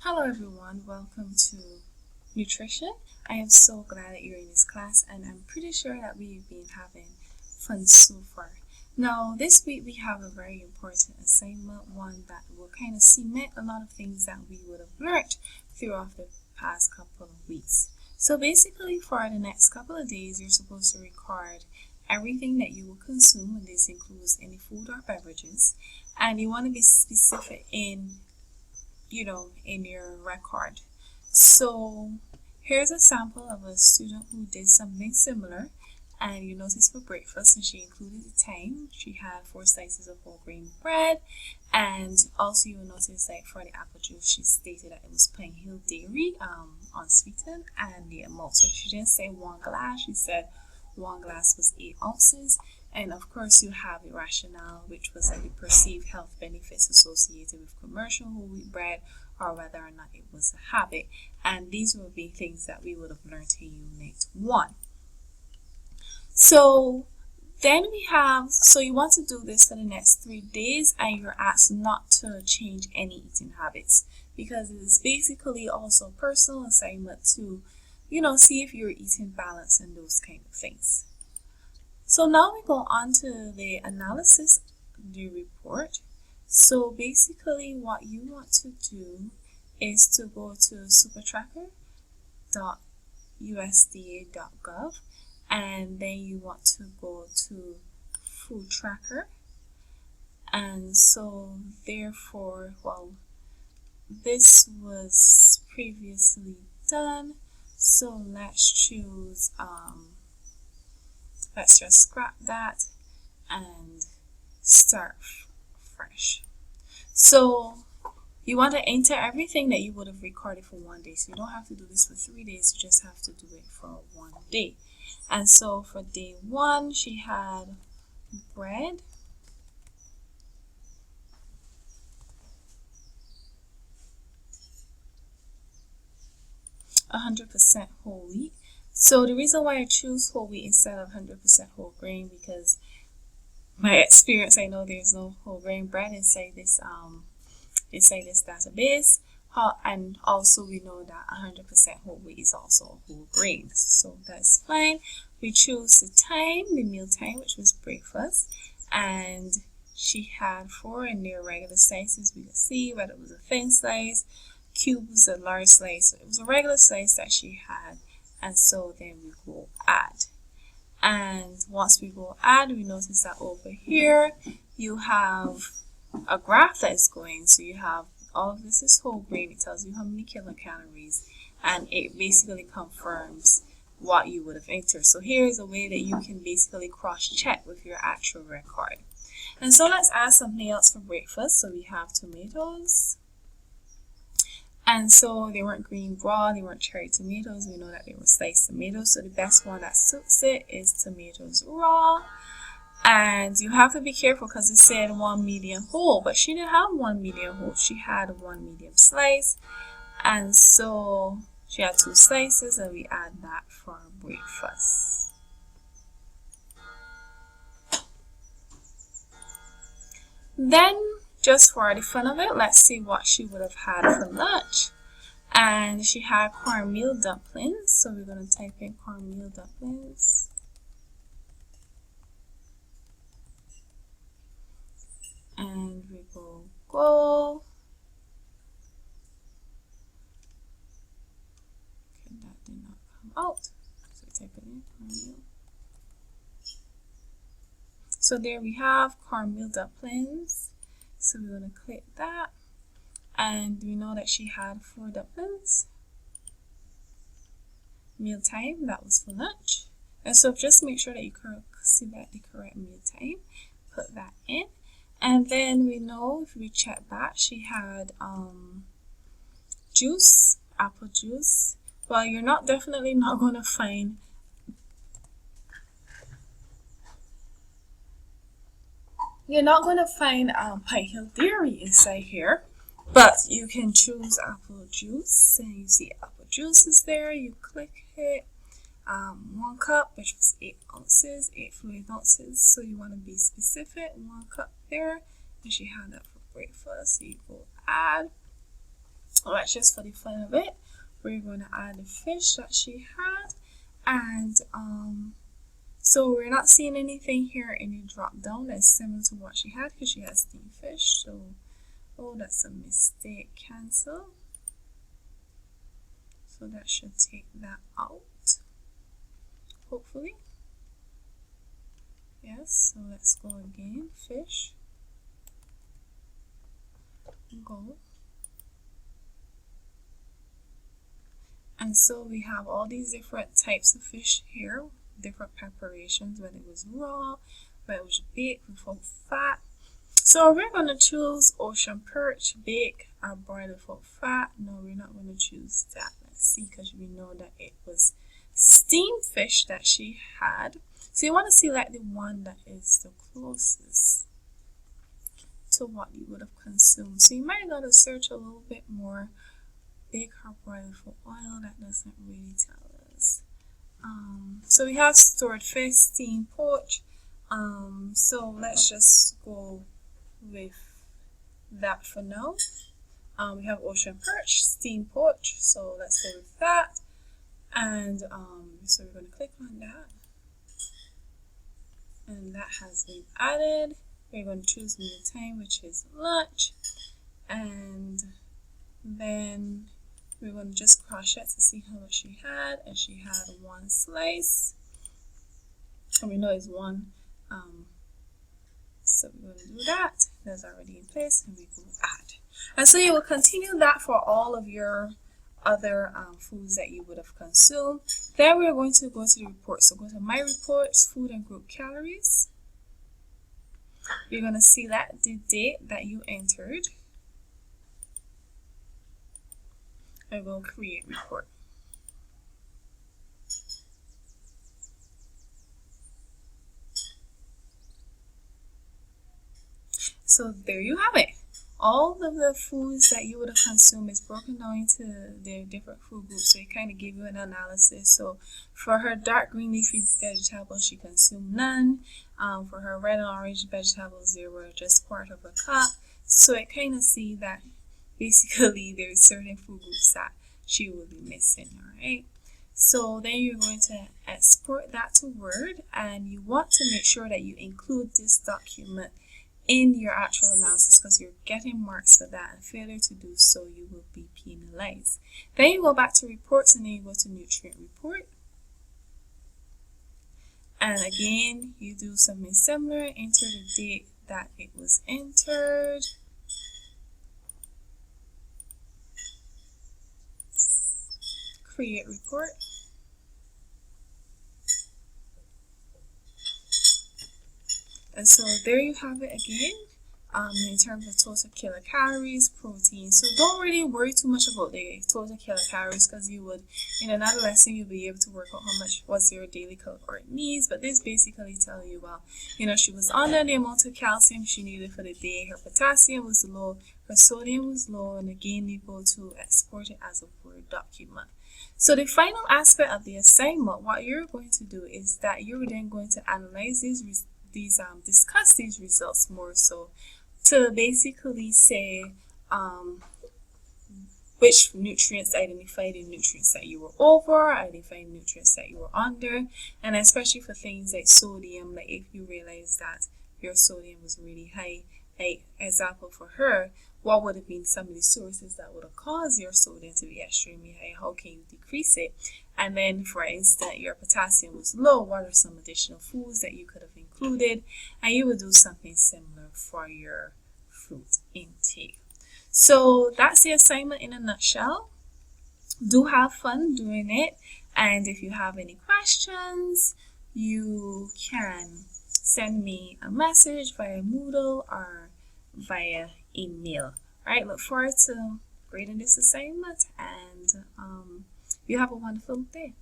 Hello everyone, welcome to nutrition. I am so glad that you're in this class and I'm pretty sure that we've been having fun so far. Now this week we have a very important assignment, one that will kind of cement a lot of things that we would have learned throughout the past couple of weeks. So basically for the next couple of days you're supposed to record everything that you will consume, and this includes any food or beverages, and you want to be specific in your record. So here's a sample of a student who did something similar, and you notice for breakfast, and she included the time. She had 4 slices of whole grain bread, and also you will notice that for the apple juice, she stated that it was Pine Hill Dairy, unsweetened, and the amount. So she didn't say 1 glass, she said 1 glass was 8 ounces. And of course, you have the rationale, which was that the perceived health benefits associated with commercial whole wheat bread, or whether or not it was a habit. And these will be things that we would have learned in Unit 1. So then you want to do this for the next 3 days, and you're asked not to change any eating habits, because it is basically also a personal assignment to, see if you're eating balanced and those kind of things. So now we go on to the analysis of the report. So basically what you want to do is to go to supertracker.usda.gov, and then you want to go to food tracker. And so therefore, this was previously done, so let's choose let's just scrap that and start fresh. So you want to enter everything that you would have recorded for 1 day. So you don't have to do this for 3 days, you just have to do it for 1 day. And so for day 1, she had bread, (100% whole wheat). So the reason why I choose whole wheat instead of 100% whole grain, because my experience, I know there's no whole grain bread inside this database. And also we know that 100% whole wheat is also whole grain, so that's fine. We choose the time, the meal time, which was breakfast, and she had 4 in their regular slices. We can see whether it was a thin slice, cube was a large slice, so it was a regular slice that she had. And so then we go add, and once we go add, we notice that over here you have a graph that is going. So you have all of this is whole grain, it tells you how many kilocalories, and it basically confirms what you would have entered. So here is a way that you can basically cross-check with your actual record. And so let's add something else for breakfast. So we have tomatoes. And so they weren't green raw, they weren't cherry tomatoes. We know that they were sliced tomatoes. So the best one that suits it is tomatoes raw. And you have to be careful because it said 1 medium whole, but she didn't have 1 medium whole. She had 1 medium slice. And so she had 2 slices, and we add that for breakfast. Then, just for the fun of it, let's see what she would have had for lunch. And she had cornmeal dumplings, so we're going to type in cornmeal dumplings. And we go. Okay, that did not come out, so type it in, cornmeal. So there we have cornmeal dumplings. So we're going to click that, and we know that she had 4 dumplings. Meal time, that was for lunch. And so just make sure that you see that the correct meal time, put that in. And then we know, if we check back, she had juice, apple juice. Well, you're definitely not going to find Pine Hill Dairy inside here, but you can choose apple juice, and you see apple juice is there. You click it. 1 cup, which was 8 ounces, 8 fluid ounces. So you want to be specific. 1 cup there, and she had that for breakfast. So you go add, Alright, just for the fun of it, we're going to add the fish that she had. And so we're not seeing anything here in the drop down that's similar to what she had because she has steamed fish. So, oh, that's a mistake. Cancel. So that should take that out, hopefully. Yes, so let's go again. Fish. Go. And so we have all these different types of fish here, different preparations, whether it was raw, whether it was baked without fat. So we're going to choose ocean perch, bake, or broil without fat. No, we're not going to choose that. Let's see, because we know that it was steamed fish that she had. So you want to select the one that is the closest to what you would have consumed. So you might got to search a little bit more. Bake or broil for oil, that doesn't really tell us. So we have stored fish, steamed poach. So let's just go with that for now. We have ocean perch, steamed poach, so let's go with that. And so we're going to click on that. And that has been added. We're going to choose meal time, which is lunch. And then we're going to just cross check to see how much she had. And she had one slice. And we know it's one. So we're going to do that. That's already in place. And we go add. And so you will continue that for all of your other foods that you would have consumed. Then we're going to go to the report. So go to My Reports, Food and Group Calories. You're going to select the date that you entered. And we'll create report. So there you have it. All of the foods that you would have consumed is broken down into their different food groups, so it kind of give you an analysis. So for her dark green leafy vegetables, she consumed none. For her red and orange vegetables, they were just part of a cup. So it kind of see that basically there's certain food groups that she will be missing. All right. So then you're going to export that to Word, and you want to make sure that you include this document in your actual analysis because you're getting marks for that, and failure to do so you will be penalized. Then you go back to reports, and then you go to nutrient report, and again you do something similar. Enter the date that it was entered, create report. And so there you have it again, in terms of total kilocalories, protein. So don't really worry too much about the total kilocalories because you would, in another lesson, you'll be able to work out how much was your daily caloric needs. But this basically tell you, well, you know, she was under the amount of calcium she needed for the day. Her potassium was low, her sodium was low, and again, you go to export it as a Word document. So the final aspect of the assignment, what you're going to do is that you're then going to analyze discuss these results more so to basically say which nutrients, identify the nutrients that you were over, identify nutrients that you were under, and especially for things like sodium, like if you realize that your sodium was really high, like example for her, what would have been some of the sources that would have caused your sodium to be extremely high? How can you decrease it? And then, for instance, your potassium was low. What are some additional foods that you could have included? And you would do something similar for your fruit intake. So that's the assignment in a nutshell. Do have fun doing it. And if you have any questions, you can send me a message via Moodle or via email. All right, look forward to grading this assignment, and you have a wonderful day.